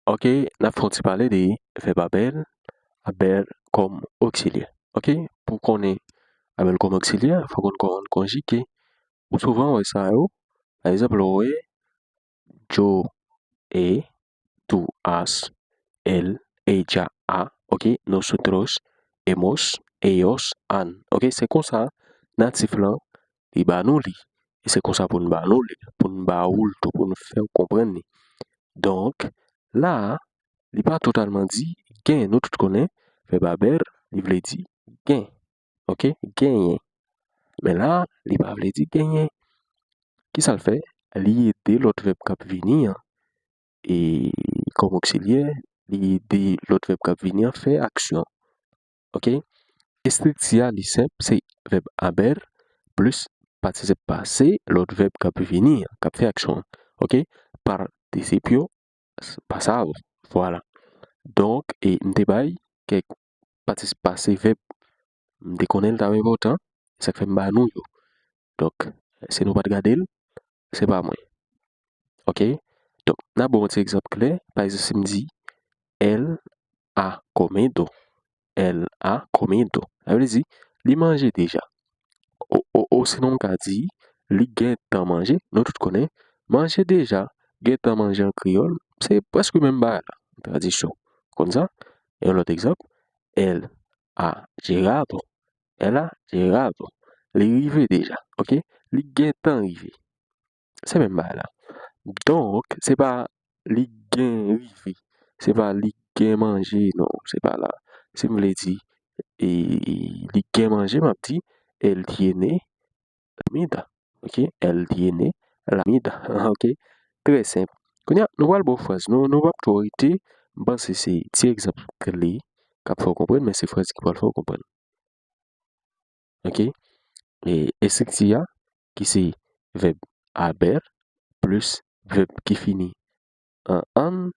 Ok, n'a font parler de verbe haber comme auxiliaire. Ok, pour qu'on ait haber comme auxiliaire, il faut qu'on conjugue. Ou souvent, ouais, ça, par exemple, ouais, yo, tú has, él, ella, a, ok, nosotros, hemos, ellos, han. Ok, c'est comme ça, natif là, il va nous li. Et c'est comme ça pour nous pour nous pour nous faire comprendre. Donc, là, il n'est pas totalement dit gain. Nous tous connaissons, verbe haber, il veut dire gain. Ok, gagner. Mais là, il ne veut pas dire gagner. Qui ça le fait? Il aider l'autre verbe qui venir et comme auxiliaire, il aider l'autre verbe qui venir faire action. Ok? Estrictia, li simple, c'est verbe haber plus participe passé, l'autre verbe qui venir, qui fait action. Ok? Participio passado. Voilà. Donc, et m'debay, que participe passé verbe, m'déconner le même autant, ça fait m'banou yo. Donc, si nous pas regarder, c'est pas moi. Ok? Donc, n'a bon petit exemple clair. Par exemple, si me dit, elle a comido. Elle a comido. Ça veut dire, li mange déjà. Sinon, on dit, li gen tan manger. Nous tous connaissons. Manger déjà. Gen tan manger en créole. C'est presque même pas la tradition. Comme ça. Et un autre exemple. Elle a llegado. Elle a llegado. Li rive déjà. Ok? Li gen tan rive. C'est même pas là. Donc, c'est pas li gen rive. C'est pas li gen manger. Non, c'est pas là. Si me l'ai dit, et li gen manger, m'a dit, elle tiene la mida. Ok? Elle tiene la mida. Ok? Très simple. Kounya, nous voyons bonne phrase. Nous va pas arrêter. Je pense que c'est petit exemple que li, qu'il faut comprendre, mais c'est phrase qui va le faire comprendre. Ok? Et estrictia, qui c'est verbe haber, plus verbe qui finit en an,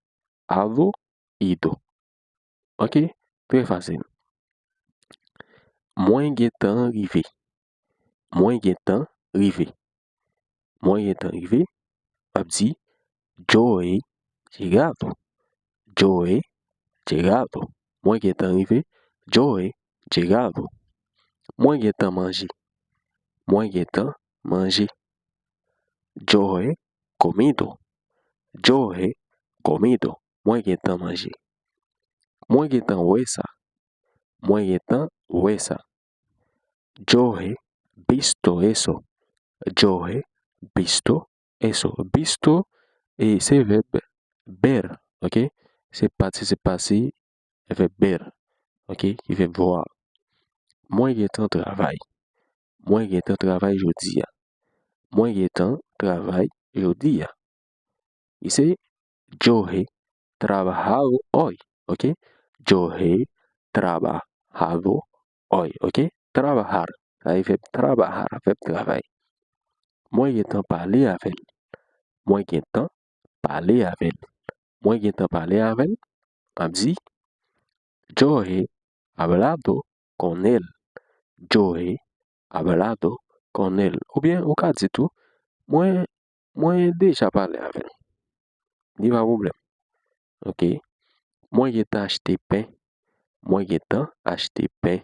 ado, ido. Ok? Très facile. Moins gen temps rivé. Moins gen temps rivé. Moins gen temps rivé. On dit yo he llegado. Yo he llegado. Moins gen temps rivé. Yo he llegado. Moins gen temps manger. Moins gen temps manger. Yo he comido. Yo he comido. Moins gen temps manger. Moins gen temps ouais ça. Moins gen temps ouais ça. Yo he visto eso. Yo he visto eso. Visto et c'est verbe ver. Ok? C'est participe passé, verbe ver. Ok? Qui veut voir. Moi j'ai temps travail. Moi j'ai temps travail jeudi. Moi j'ai temps travail jeudi. Ici, yo he trabajado hoy. Ok? Yo he trabajado hoy. Ok? Trabajar. Ça veut verbe trabajar, verbe travail. Moi j'ai temps parler avec. Moi j'ai temps parler avec. Moi j'ai temps parler avec. On dit, yo he hablado con él. Yo he hablado con él. Ou bien, au cas dit tout, moi déjà parlé avec. Il pas de problème. Ok? Moi j'ai acheté pain. Moi j'ai acheté pain.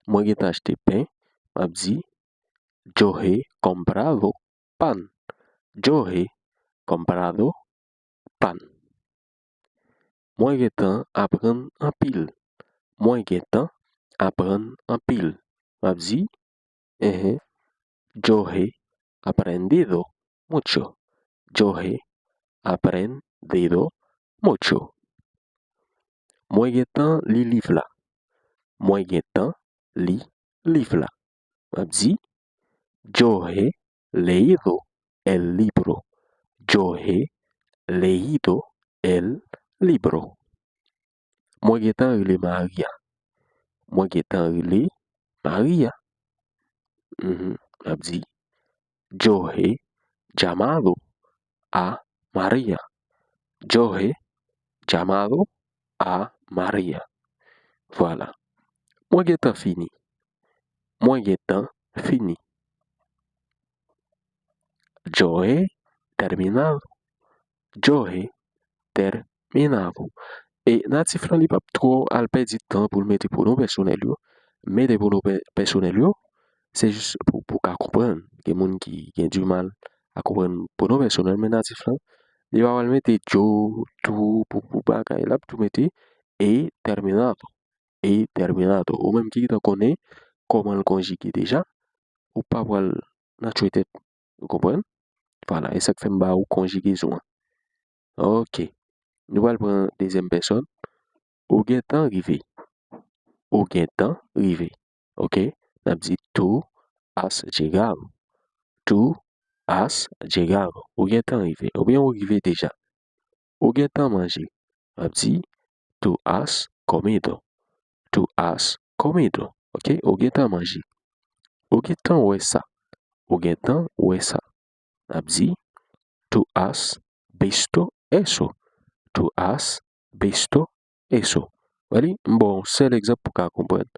Moi j'ai acheté pain. On dit, yo he comprado pan. Yo he comprado pan. Moi j'ai apprendre en pile. Moi j'ai apprendre en pile. On dit, yo he aprendido mucho. Yo he aprendido mucho. Moi j'ai li livre là. Moi j'ai li livre là. On dit, yo he leído el libro. Yo he leído el libro. Moi j'ai li Maria. Moi j'ai li Maria. On dit, yo he llamado a María. Yo he llamado a María. Voilà. Moi j'ai fini. Moi j'ai fini. Yo he terminado. Yo he terminado. Et natif là, il pas trop à perdre du temps pour le mettre pronom personnel yo. Mettre pronom personnel yo, c'est juste pour qu'à comprendre. Que moun qui a du mal à comprendre pronom personnel mais natif là, il va mettre yo tout pour bagaille là tout mettre et terminado. Et terminado. Ou même qui t'en connaît comment le conjuguer déjà ou pas voir notre tête. Vous comprenez? Voilà, et ça fait m'ba ou conjugaison. OK. Nous allons prendre deuxième personne. Ou gen tan rive. Ou gen tan rive. OK? N'a dit tu has llegado. Tu has llegado. Ou gen tan rive. Ou bien ou rive déjà. Ou gen tan manger. N'a dit tu has comido. Tu has comido. OK? Ou gen tan manger. Ou gen tan ouais ça. Ou gen tan ouais ça. N'a dit tu has visto eso. Tu has visto eso. Allez, bon, c'est l'exemple pour qu'on comprenne.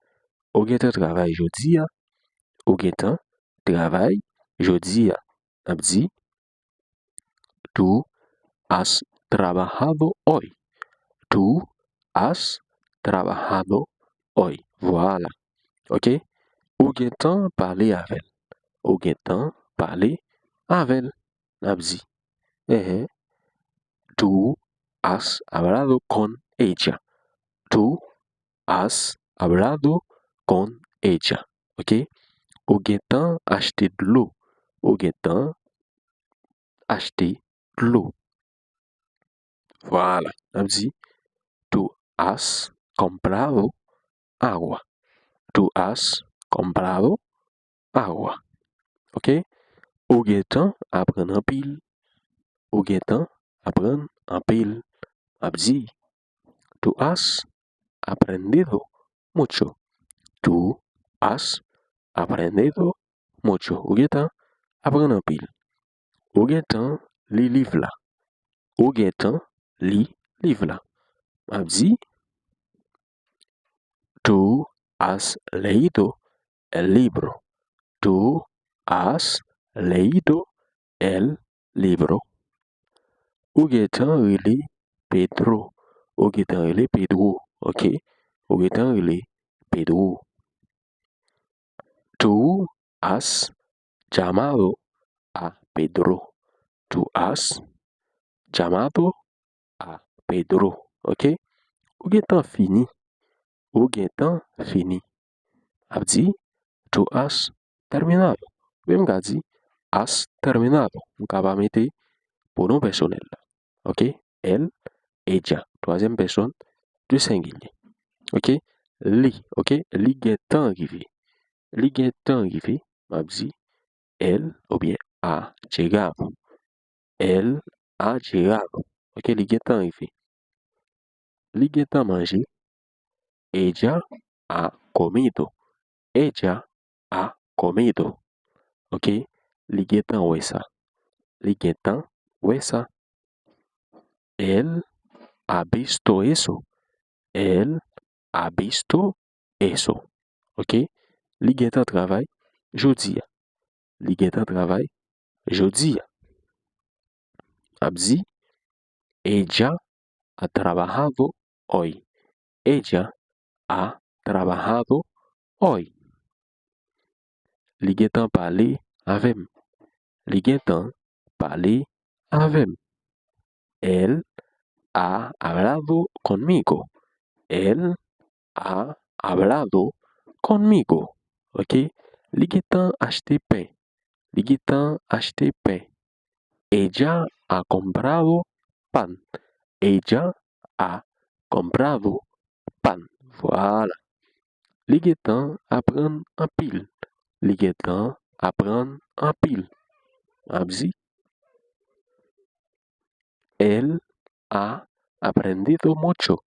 Ou gen tan travail jodi a. Ou gen tan travail jodi a. N'a dit tu has trabajado hoy. Tu has trabajado hoy. Voilà. OK? Ou gen tan parler avec. Ou gen tan parler avec. N'a dit tu has hablado con ella. Tu has hablado con ella. OK? Ou gen tan acheter de l'eau. Ou gen tan acheter de l'eau. Voilà. N'a dit tu has comprado agua. Tu has comprado agua. OK? Ou gen tan apprendre en pile. Ou gen tan apprendre en pile. N'a dit tu has aprendido mucho. Tu has aprendido mucho. Ou gen tan apprendre en pile. Ou gen tan li livre là. Ou gen tan li livre là. N'a dit tu has leído el libro. Tu has leído el libro. Ou gen tan rele Pedro. Ou gen tan rele Pedro. OK? Ou gen tan rele Pedro. Tu has llamado a Pedro. Tu has llamado a Pedro. OK? Ou gen tan fini. Ou gen tan fini. Ap di tu has terminado. Même ka di has terminado. Nous capable mettre pronom personnel là. OK? Elle, ella. Troisième personne du singulier. OK? Li. OK? Li gen tan arrivé. Li gen tan arrivé. M'a dit elle ou bien a llegado. Elle a llegado. OK? Li gen tan arrivé. Li gen tan manger. Ella ha comido. Ella ha comido. OK? Li gen tan ouais ça. Li gen tan ouais ça. Elle ha visto eso. Elle ha visto eso. OK? Li gen tan travail jodi a. Li gen tan travail jodi a. Ap di ella ha trabajado hoy. Ella ha trabajado hoy. Li gen tan parler avem. Li gen tan parler avem. Elle ha hablado conmigo. Elle ha hablado conmigo. OK? Li gen tan acheter pain. Li gen tan acheter pain. Ella ha comprado pan. Ella ha comprado pan. Voilà. Li gen tan apprendre en pile. Li gen tan apprendre en pile. Ap di él ha aprendido mucho.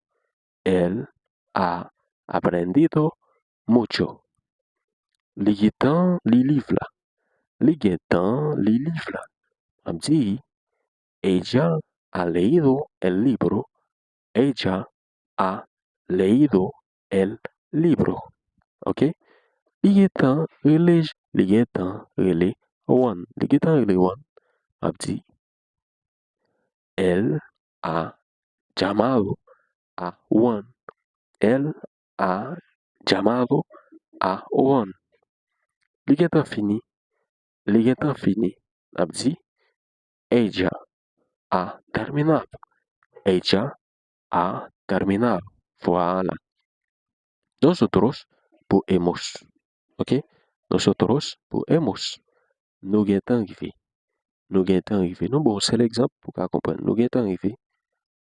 Él ha aprendido mucho. Li gen tan li liv la. Li gen tan li liv la. Ap di ella ha leído el libro. Ella ha leído el libro. OK? Li gen tan rele li gen tan rele Juan. Li gen tan rele Juan. Ap di él ha llamado a Juan. Él ha llamado a Juan. Li gen tan fini, li gen tan fini. Ap di, ella ha terminado. Ella ha terminado. Voilà. Nosotros podemos. Ok? Nosotros podemos. Nous gen tan rive. Nous gen tan rive. Nou bon, c'est l'exemple pour ka kompren. Nou gen tan rive.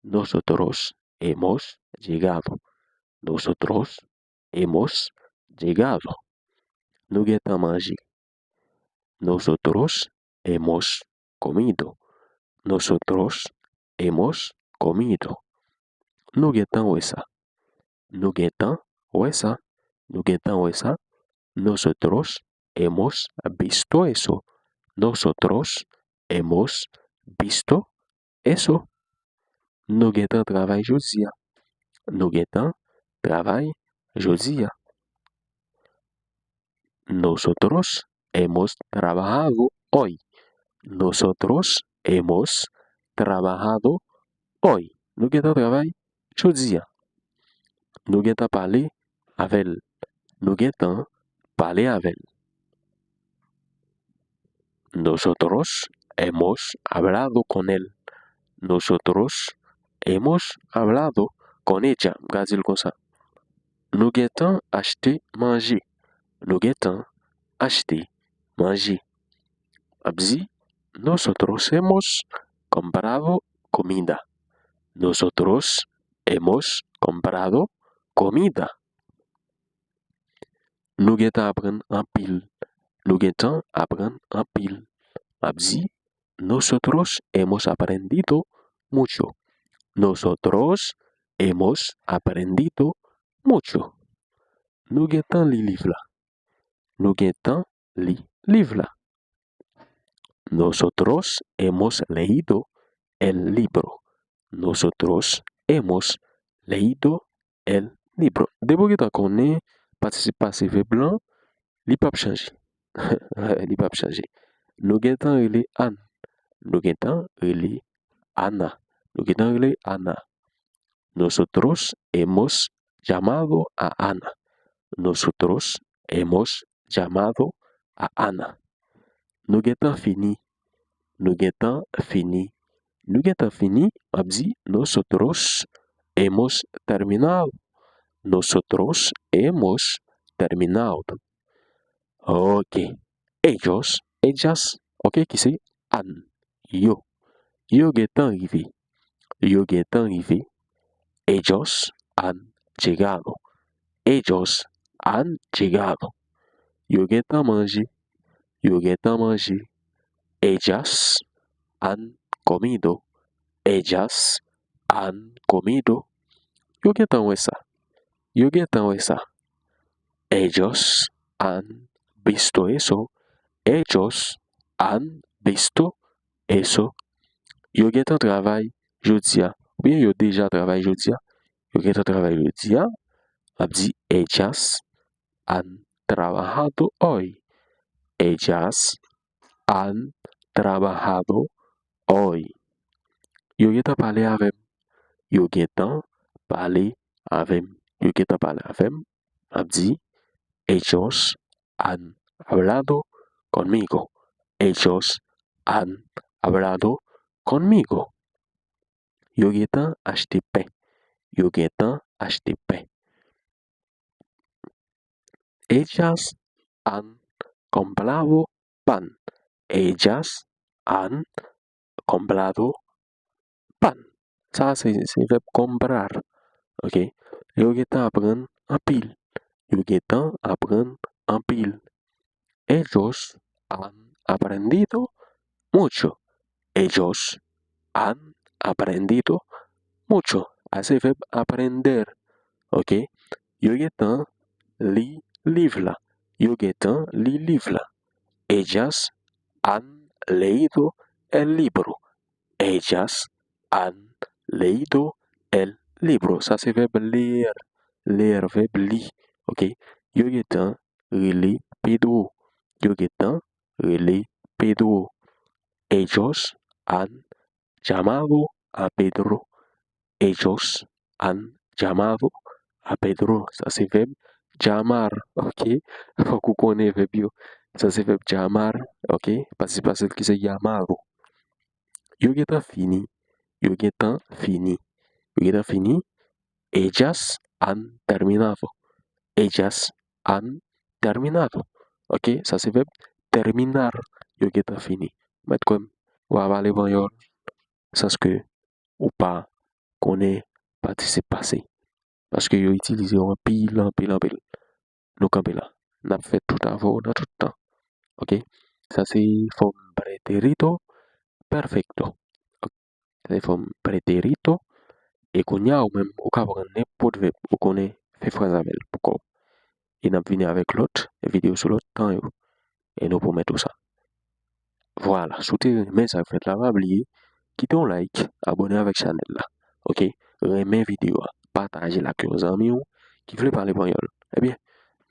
Nosotros hemos llegado. Nosotros hemos llegado. Nous gen tan manje. Nosotros hemos comido. Nosotros hemos comido. Nou gen tan wè sa. Nou gen tan wè sa. Nou gen tan wè sa. Nosotros hemos visto eso. Nosotros hemos visto eso. Nou gen tan travay jodi ya. Nou gen tan travay jodi ya. Nosotros hemos trabajado hoy. Nosotros hemos trabajado hoy. Nou gen tan travay jodi ya. Nou gen tan pale avel. Nou gen tan pale avel. Nosotros hemos hablado con él. Nosotros hemos hablado con ella. Gazil kon sa. Nou gen tan achete manje. Nou gen tan achete manje. Ap di, nosotros hemos comprado comida. Nosotros hemos comprado comida. Nou gen tan apren an pil. Nou gen tan apren an pil. Ap di, nosotros hemos aprendido mucho. Nosotros hemos aprendido mucho. Nou gen tan li liv la. Nou gen tan li liv la. Nosotros hemos leído el libro. Nosotros hemos leído el libro. Debo ki tan konen particip passé verbe blanc, li pap chanje. Li pap chanje. Nou gen tan rele Anne. Nou gen tan rele Ana. Nou gen tan rele Ana. Nosotros hemos llamado a Ana. Nosotros hemos llamado a Ana. Nou gen tan fini. Nou gen tan fini. Nou gen tan fini, ap di, nosotros hemos terminado. Nosotros hemos terminado. Ok. Ellos, ellas, ok, ki se an. Yo. Yo gen tan rive. Yo gen tan rive. Ellos han llegado. Ellos han llegado. Yo gen tan manje. Yo gen tan manje. Ellas han comido. Ellas han comido. Yo gen tan wè sa. Yo gen tan wè sa. Ellos han visto eso. Ellos han visto eso. Yo gen tan travay jodi ya. Ou bien yo deja travay jodi ya. Yo gen tan travay jodi ya. Ap di, ellas han trabajado hoy. Ellas han trabajado hoy. Yo gen tan pale avem. Yo gen tan pale avem. Yo gen tan pale avem. Ap di, ellos han hablado conmigo. Ellos han hablado conmigo. Yo gen tan achete pain. Yo gen tan achete pain. Ellas han comprado pan. Ellas han comprado pan. Ça, c'est verbe comprar. Ok? Yo gen tan apren an pil. Yo gen tan apren an pil. Ellos han aprendido mucho. Ellos han aprendido mucho. Ase verbe aprender. Ok? Yo gen tan li liv la. Yo gen tan li liv la. Ellas han leído el libro. Ellas han leído el libro. Ça, c'est verbe lire. Lire, verbe li. Ok? Yo gen tan rele Pedro. Yo gen tan rele Pedro. Ellos han llamado a Pedro. Ellos han llamado a Pedro. Ça c'est verbe llamar. Ok? Faut qu'on connaisse verbe yo. Ça c'est verbe llamar. Ok? Participe passé qui c'est llamado. Yo getan fini. Yo getan fini. Yo getan fini. Ellas han terminado. Ellas han terminado. Ok? Ça c'est verbe terminar. Yo getan fini. Met comme ou avale ban yo. Sans que ou pas connaît participe passé. Parce que yo utilise en pile, en pile, en pile. Nous campons là. N'a fait tout avant dans tout le temps. Ok? Ça c'est forme pretérito perfecto. C'est forme pretérito et qu'on y a ou même au cas où n'importe verbe ou qu'on est fait phrase avec pourquoi. Et n'a venu avec l'autre vidéo sur l'autre temps et nous promettons tout ça. Voilà, soutenez mais ça fait là, pas oublier, quittez un like, abonnez avec la chaîne là. Ok? Remets vidéo, partagez la avec vos amis qui veulent parler espagnol. Eh bien,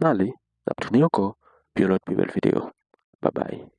allez, on tourner encore pour une autre plus belle vidéo. Bye bye.